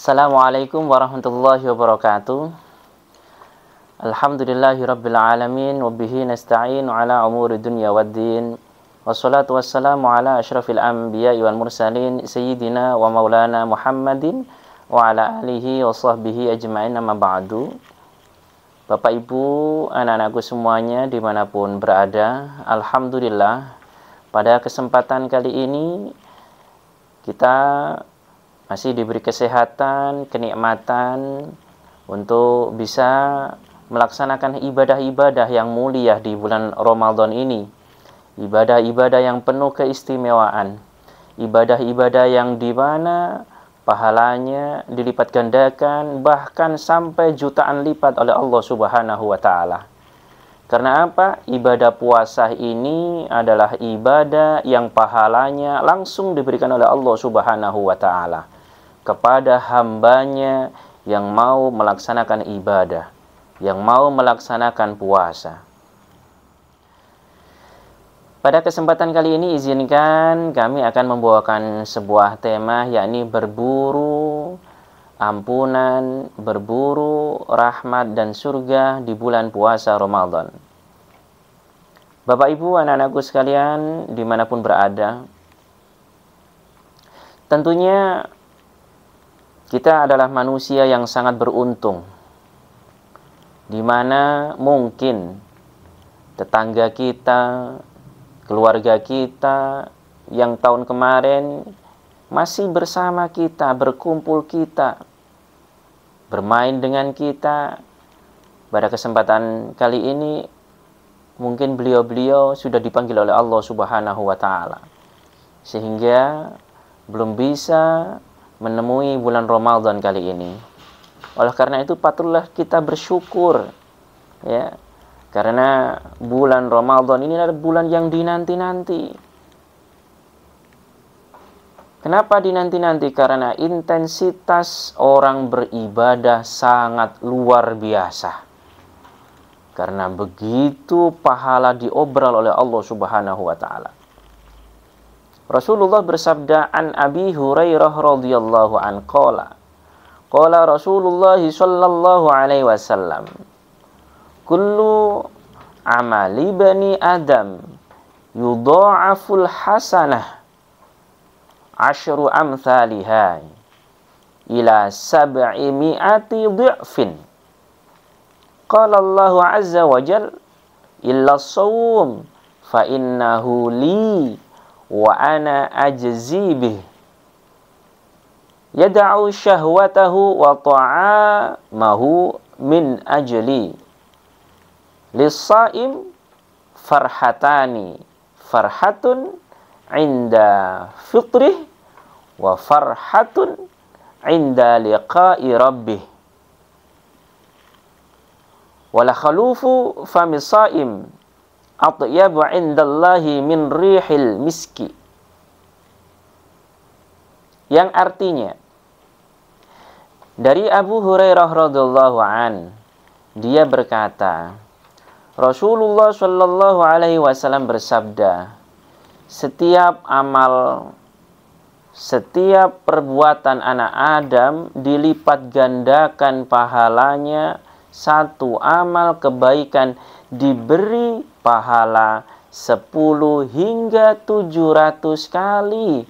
Assalamualaikum warahmatullahi wabarakatuh. Alhamdulillahirabbil alamin wa bihi nasta'in ala umuri dunya waddin. Wassalatu wassalamu ala asyrafil anbiya'i wal mursalin sayyidina wa maulana Muhammadin wa ala alihi wa sahbihi ajma'in, amma ba'du. Bapak Ibu, anak-anakku semuanya dimanapun berada, alhamdulillah pada kesempatan kali ini kita masih diberi kesehatan, kenikmatan untuk bisa melaksanakan ibadah-ibadah yang mulia di bulan Ramadan ini. Ibadah-ibadah yang penuh keistimewaan. Ibadah-ibadah yang di mana pahalanya dilipat gandakan bahkan sampai jutaan lipat oleh Allah Subhanahu wa taala. Karena apa? Ibadah puasa ini adalah ibadah yang pahalanya langsung diberikan oleh Allah Subhanahu wa taala kepada hambanya yang mau melaksanakan ibadah, yang mau melaksanakan puasa. Pada kesempatan kali ini izinkan kami akan membawakan sebuah tema, yakni berburu ampunan, berburu rahmat dan surga di bulan puasa Ramadan. Bapak Ibu, anak-anakku sekalian dimanapun berada, tentunya kita adalah manusia yang sangat beruntung, di mana mungkin tetangga kita, keluarga kita yang tahun kemarin masih bersama kita, berkumpul kita, bermain dengan kita. Pada kesempatan kali ini mungkin beliau-beliau sudah dipanggil oleh Allah Subhanahu wa taala, sehingga belum bisa menemui bulan Ramadan kali ini. Oleh karena itu patutlah kita bersyukur, ya, karena bulan Ramadan ini adalah bulan yang dinanti-nanti. Kenapa dinanti-nanti? Karena intensitas orang beribadah sangat luar biasa. Karena begitu pahala diobral oleh Allah Subhanahu wa taala. Rasulullah bersabda, an Abi Hurairah radhiyallahu an qala Rasulullah sallallahu alaihi wasallam, kullu amali bani Adam yudha'aful hasanah asyru amthaliha ila sab'i mi'ati dhi'fin. Qala Allah azza wa jal, illa as-sawm fa innahu li wa ana ajzi bih. Yada'u syahwatahu wa ta'amahu min ajli. Lis-saim farhatani, farhatun inda fitrih wa farhatun inda liqa'i rabbih. Wala khalufu famisaim atyabu indallahi min rihil miski. Yang artinya, dari Abu Hurairah radhiyallahu an, dia berkata, Rasulullah shallallahu alaihi wasallam bersabda, setiap amal, setiap perbuatan anak Adam dilipat gandakan pahalanya. Satu amal kebaikan diberi pahala 10 hingga 700 kali.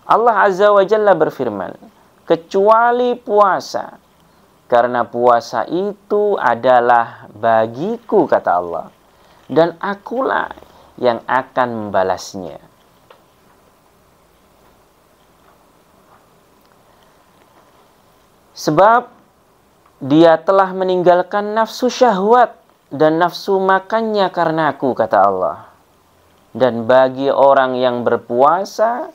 Allah Azza wa Jalla berfirman, kecuali puasa, karena puasa itu adalah bagiku, kata Allah, dan akulah yang akan membalasnya. Sebab dia telah meninggalkan nafsu syahwat dan nafsu makannya karena aku, kata Allah. Dan bagi orang yang berpuasa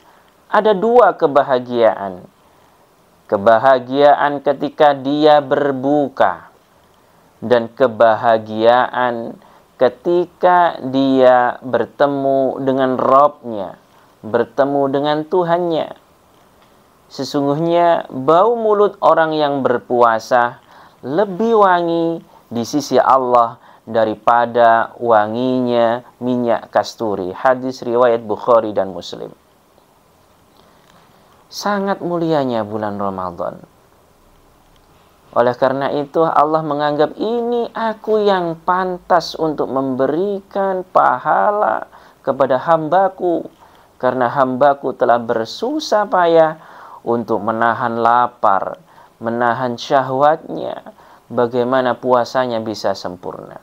ada 2 kebahagiaan. Kebahagiaan ketika dia berbuka, dan kebahagiaan ketika dia bertemu dengan Rabb-Nya, bertemu dengan Tuhannya. Sesungguhnya bau mulut orang yang berpuasa lebih wangi di sisi Allah daripada wanginya minyak kasturi. Hadis riwayat Bukhari dan Muslim. Sangat mulianya bulan Ramadan. Oleh karena itu Allah menganggap ini aku yang pantas untuk memberikan pahala kepada hambaku. Karena hambaku telah bersusah payah untuk menahan lapar, menahan syahwatnya. Bagaimana puasanya bisa sempurna.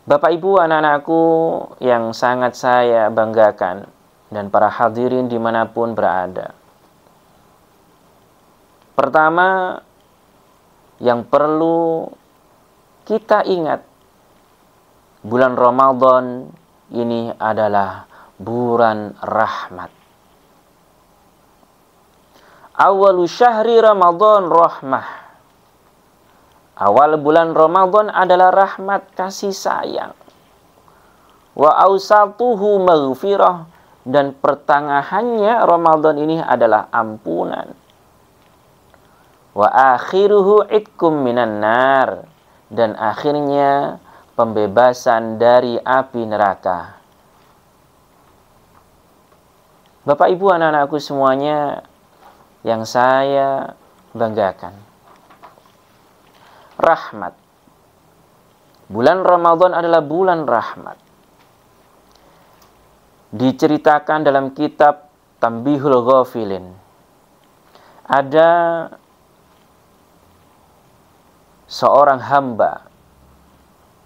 Bapak Ibu, anak-anakku yang sangat saya banggakan, dan para hadirin dimanapun berada. Pertama, yang perlu kita ingat, bulan Ramadan ini adalah bulan rahmat. Awalu syahri Ramadan rahmah. Awal bulan Ramadan adalah rahmat, kasih sayang. Wa awsatuhu maghfirah, dan pertengahannya Ramadan ini adalah ampunan. Wa akhiruhu itkum minan nar, dan akhirnya pembebasan dari api neraka. Bapak Ibu, anak-anakku semuanya yang saya banggakan. Rahmat. Bulan Ramadan adalah bulan rahmat. Diceritakan dalam kitab Tanbihul Ghafilin. Ada seorang hamba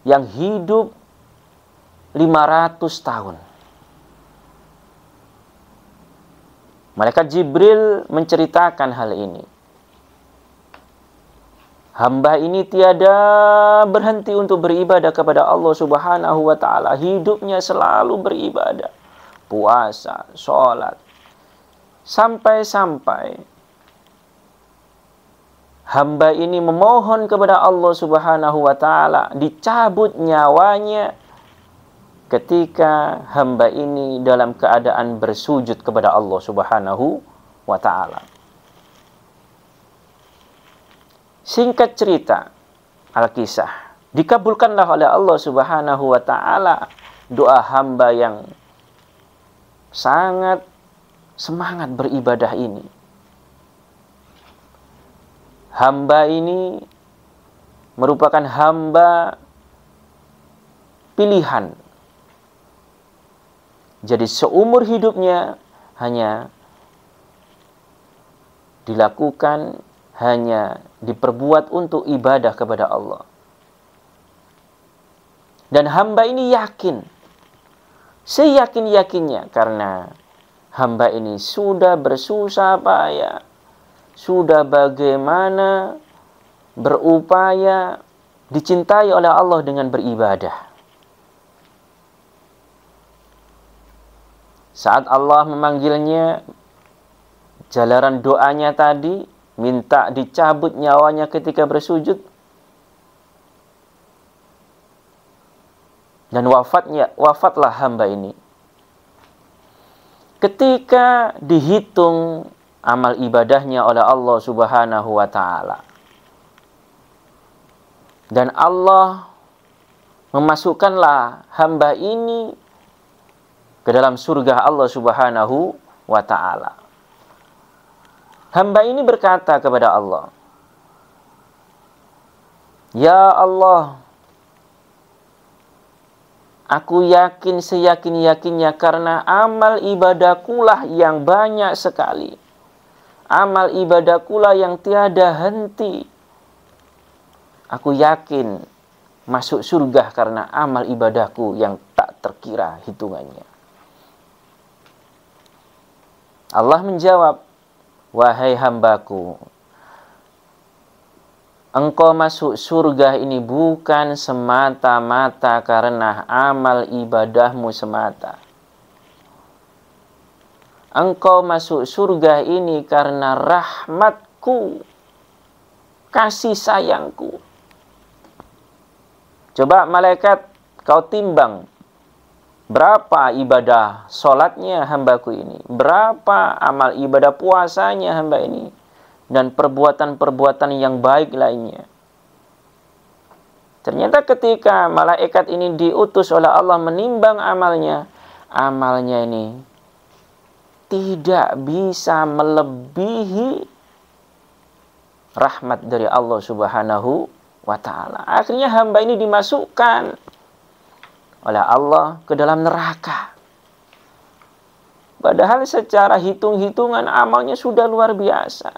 yang hidup 500 tahun. Malaikat Jibril menceritakan hal ini. Hamba ini tiada berhenti untuk beribadah kepada Allah Subhanahu wa ta'ala. Hidupnya selalu beribadah. Puasa, sholat. Sampai-sampai hamba ini memohon kepada Allah Subhanahu wa ta'ala dicabut nyawanya ketika hamba ini dalam keadaan bersujud kepada Allah Subhanahu wa ta'ala. Singkat cerita, Alkisah, dikabulkanlah oleh Allah Subhanahu wa ta'ala doa hamba yang sangat semangat beribadah ini. Hamba ini merupakan hamba pilihan. Jadi seumur hidupnya hanya dilakukan, hanya diperbuat untuk ibadah kepada Allah. Dan hamba ini yakin, seyakin-yakinnya, karena hamba ini sudah bersusah payah, sudah bagaimana berupaya dicintai oleh Allah dengan beribadah. Saat Allah memanggilnya, jalaran doanya tadi, minta dicabut nyawanya ketika bersujud, dan wafatlah hamba ini. Ketika dihitung amal ibadahnya oleh Allah Subhanahu wa ta'ala, dan Allah memasukkanlah hamba ini ke dalam surga Allah Subhanahu wa ta'ala. Hamba ini berkata kepada Allah, "Ya Allah, aku yakin seyakin-yakinnya karena amal ibadahkulah yang banyak sekali. Amal ibadahkulah yang tiada henti. Aku yakin masuk surga karena amal ibadahku yang tak terkira hitungannya." Allah menjawab, "Wahai hambaku, engkau masuk surga ini bukan semata-mata karena amal ibadahmu semata. Engkau masuk surga ini karena rahmatku, kasih sayangku." Coba malaikat kau timbang, berapa ibadah sholatnya hambaku ini, berapa amal ibadah puasanya hamba ini, dan perbuatan-perbuatan yang baik lainnya. Ternyata ketika malaikat ini diutus oleh Allah menimbang amalnya ini tidak bisa melebihi rahmat dari Allah Subhanahu wa ta'ala. Akhirnya hamba ini dimasukkan oleh Allah ke dalam neraka. Padahal secara hitung-hitungan amalnya sudah luar biasa.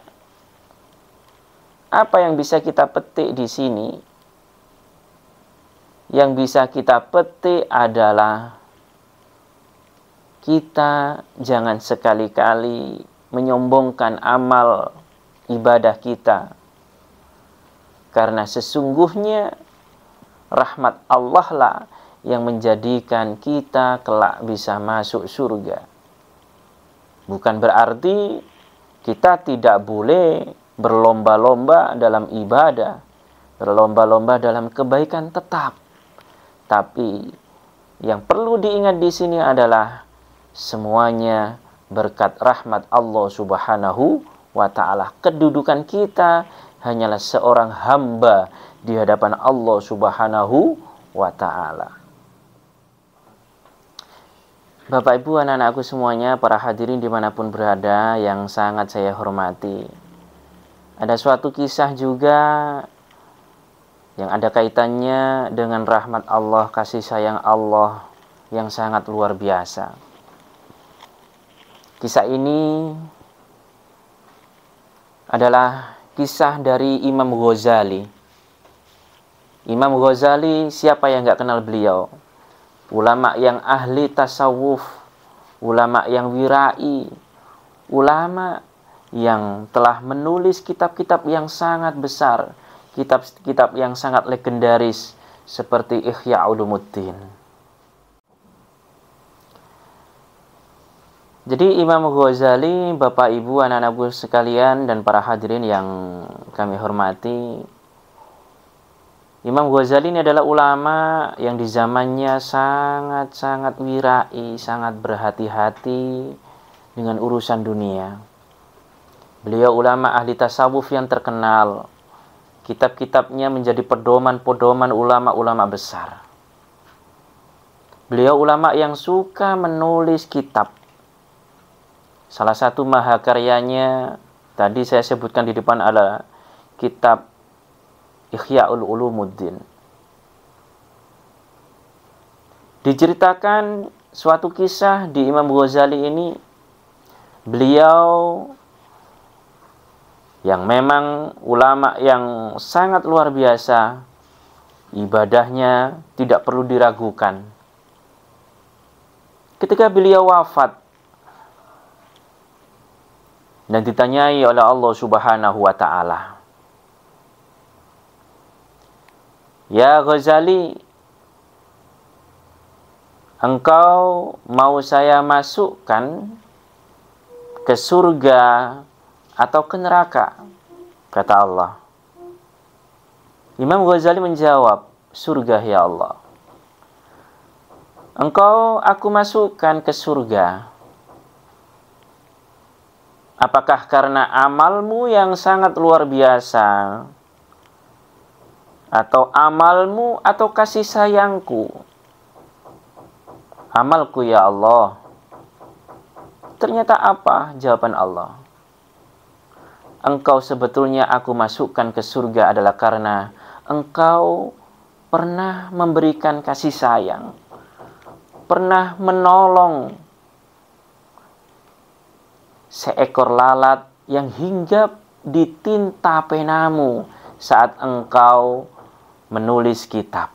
Apa yang bisa kita petik di sini? Yang bisa kita petik adalah kita jangan sekali-kali menyombongkan amal ibadah kita. Karena sesungguhnya rahmat Allah lah yang menjadikan kita kelak bisa masuk surga. Bukan berarti kita tidak boleh berlomba-lomba dalam ibadah, berlomba-lomba dalam kebaikan tetap. Tapi yang perlu diingat di sini adalah semuanya berkat rahmat Allah Subhanahu wa ta'ala. Kedudukan kita hanyalah seorang hamba di hadapan Allah Subhanahu wa ta'ala. Bapak Ibu, anak-anakku semuanya, para hadirin dimanapun berada yang sangat saya hormati. Ada suatu kisah juga yang ada kaitannya dengan rahmat Allah, kasih sayang Allah yang sangat luar biasa. Kisah ini adalah kisah dari Imam Ghazali. Imam Ghazali, siapa yang nggak kenal beliau? Ulama yang ahli tasawuf, ulama yang wirai, ulama yang telah menulis kitab-kitab yang sangat besar, kitab-kitab yang sangat legendaris seperti Ihya Ulumuddin. Jadi Imam Ghazali, Bapak Ibu, anak-anakku sekalian dan para hadirin yang kami hormati, Imam Ghazali ini adalah ulama yang di zamannya sangat-sangat wirai, sangat berhati-hati dengan urusan dunia. Beliau ulama ahli tasawuf yang terkenal. Kitab-kitabnya menjadi pedoman-pedoman ulama-ulama besar. Beliau ulama yang suka menulis kitab. Salah satu mahakaryanya tadi saya sebutkan di depan adalah kitab Ihya Ulumuddin. Diceritakan suatu kisah di Imam Ghazali ini, beliau yang memang ulama yang sangat luar biasa, ibadahnya tidak perlu diragukan. Ketika beliau wafat dan ditanyai oleh Allah Subhanahu wa ta'ala, "Ya Ghazali, engkau mau saya masukkan ke surga atau ke neraka?" Kata Allah. Imam Ghazali menjawab, "Surga ya Allah." "Engkau aku masukkan ke surga. Apakah karena amalmu yang sangat luar biasa, atau amalmu atau kasih sayangku?" "Amalku ya Allah." "Ternyata apa?" jawaban Allah. "Engkau sebetulnya aku masukkan ke surga adalah karena engkau pernah memberikan kasih sayang, pernah menolong seekor lalat yang hinggap di tinta penamu saat engkau menulis kitab."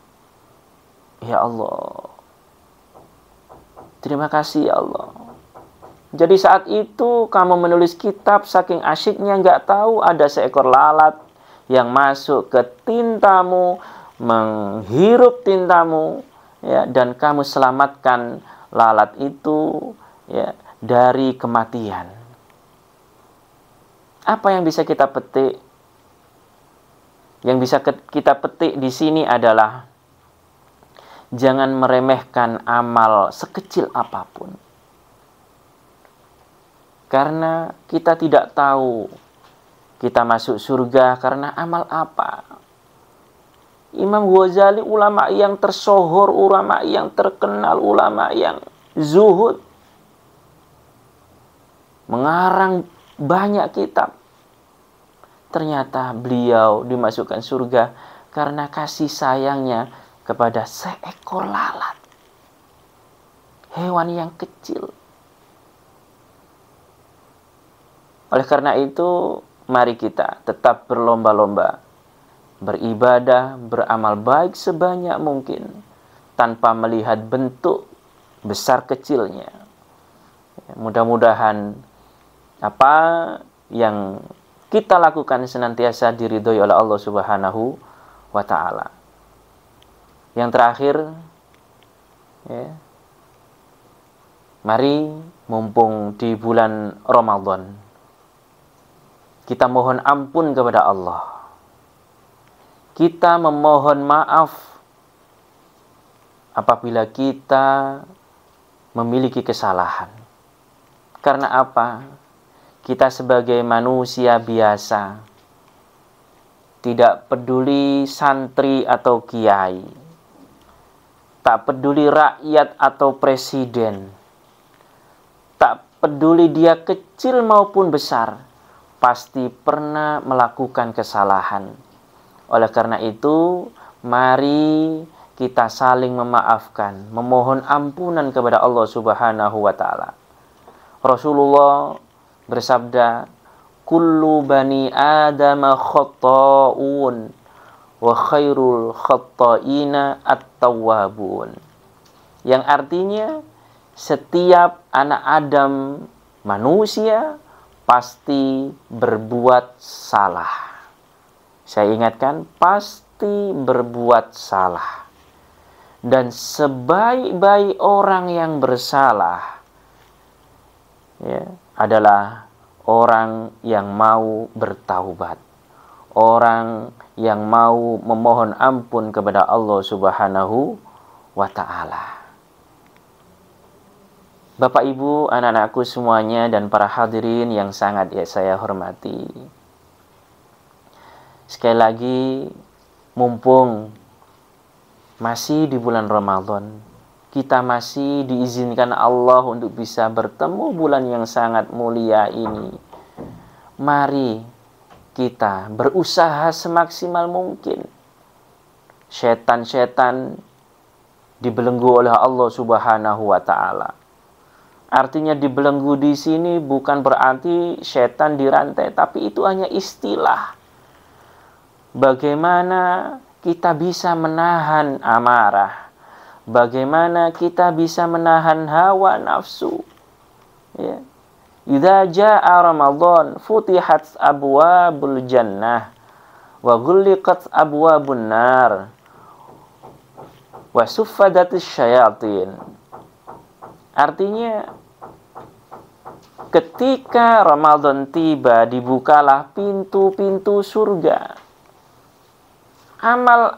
Ya Allah, terima kasih ya Allah. Jadi saat itu kamu menulis kitab, saking asyiknya nggak tahu ada seekor lalat yang masuk ke tintamu, menghirup tintamu, ya, dan kamu selamatkan lalat itu, ya, dari kematian. Apa yang bisa kita petik? Yang bisa kita petik di sini adalah jangan meremehkan amal sekecil apapun. Karena kita tidak tahu kita masuk surga karena amal apa. Imam Ghazali ulama yang tersohor, ulama yang terkenal, ulama yang zuhud. mengarang banyak kitab. Ternyata beliau dimasukkan surga karena kasih sayangnya kepada seekor lalat. Hewan yang kecil. Oleh karena itu, mari kita tetap berlomba-lomba, beribadah, beramal baik sebanyak mungkin, tanpa melihat bentuk besar kecilnya. Mudah-mudahan apa yang kita lakukan senantiasa diridhoi oleh Allah Subhanahu wa Ta'ala. Yang terakhir, ya, mari mumpung di bulan Ramadan, kita mohon ampun kepada Allah. Kita memohon maaf apabila kita memiliki kesalahan. Karena apa? Kita sebagai manusia biasa, tidak peduli santri atau kiai, tak peduli rakyat atau presiden, tak peduli dia kecil maupun besar, pasti pernah melakukan kesalahan. Oleh karena itu, mari kita saling memaafkan, memohon ampunan kepada Allah Subhanahu wa Ta'ala. Rasulullah bersabda, kullu bani adama khata'un wa khairul khata'ina at-tawwabun. Yang artinya, setiap anak Adam manusia pasti berbuat salah. Saya ingatkan, pasti berbuat salah. Dan sebaik-baik orang yang bersalah, ya, adalah orang yang mau bertaubat, orang yang mau memohon ampun kepada Allah Subhanahu wa Ta'ala. Bapak, Ibu, anak-anakku semuanya, dan para hadirin yang sangat saya hormati. Sekali lagi, mumpung masih di bulan Ramadan, kita masih diizinkan Allah untuk bisa bertemu bulan yang sangat mulia ini. Mari kita berusaha semaksimal mungkin. Setan-setan dibelenggu oleh Allah Subhanahu wa Ta'ala. Artinya dibelenggu di sini bukan berarti setan dirantai, tapi itu hanya istilah. Bagaimana kita bisa menahan amarah? Bagaimana kita bisa menahan hawa nafsu? Ya. Idza jaa Ramadan futihat abwabul jannah wa ghulliqat abwabun nar wa suffadatis syayatin. Artinya, ketika Ramadan tiba, dibukalah pintu-pintu surga. Amal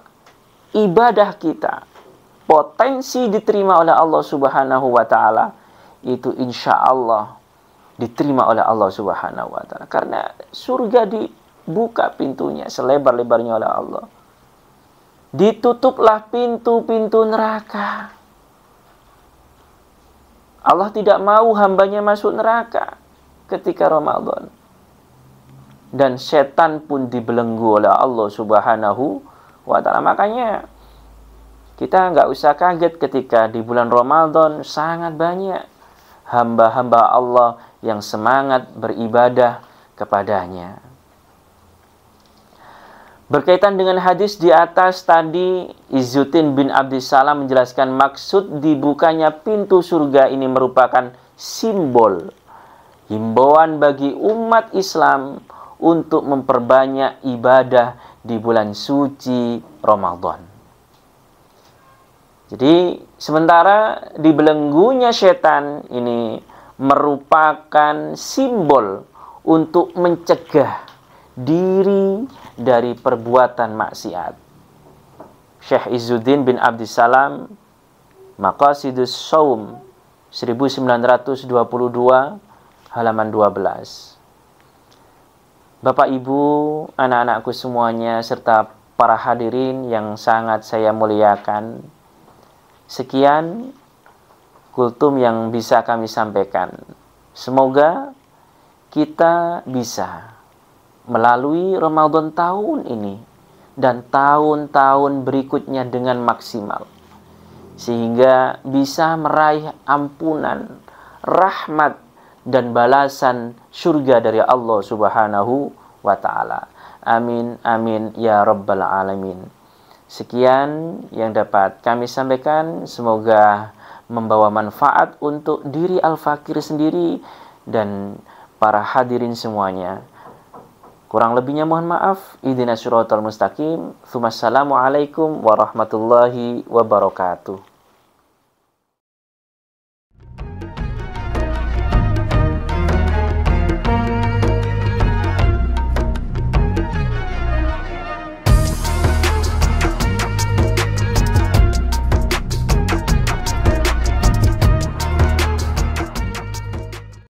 ibadah kita, potensi diterima oleh Allah Subhanahu wa Ta'ala, itu insya Allah diterima oleh Allah Subhanahu wa Ta'ala. Karena surga dibuka pintunya selebar-lebarnya oleh Allah. Ditutuplah pintu-pintu neraka. Allah tidak mau hambanya masuk neraka ketika Ramadan. Dan setan pun dibelenggu oleh Allah Subhanahu wa Ta'ala. Makanya kita nggak usah kaget ketika di bulan Ramadan sangat banyak hamba-hamba Allah yang semangat beribadah kepadanya. Berkaitan dengan hadis di atas tadi, Izzuddin bin Abdissalam menjelaskan maksud dibukanya pintu surga ini merupakan simbol, himbauan bagi umat Islam untuk memperbanyak ibadah di bulan suci Ramadan. Jadi, sementara dibelenggunya setan ini merupakan simbol untuk mencegah diri dari perbuatan maksiat. Syekh Izzuddin bin Abdissalam, Maqasidus Shaum 1922 halaman 12. Bapak, Ibu, anak-anakku semuanya, serta para hadirin yang sangat saya muliakan, sekian kultum yang bisa kami sampaikan. Semoga kita bisa melalui Ramadan tahun ini dan tahun-tahun berikutnya dengan maksimal, sehingga bisa meraih ampunan, rahmat, dan balasan surga dari Allah Subhanahu wa Ta'ala. Amin, amin, ya Rabbal Alamin. Sekian yang dapat kami sampaikan, semoga membawa manfaat untuk diri Al-Fakir sendiri dan para hadirin semuanya. Kurang lebihnya mohon maaf. Ihdinas siratal mustaqim. Assalamualaikum warahmatullahi wabarakatuh.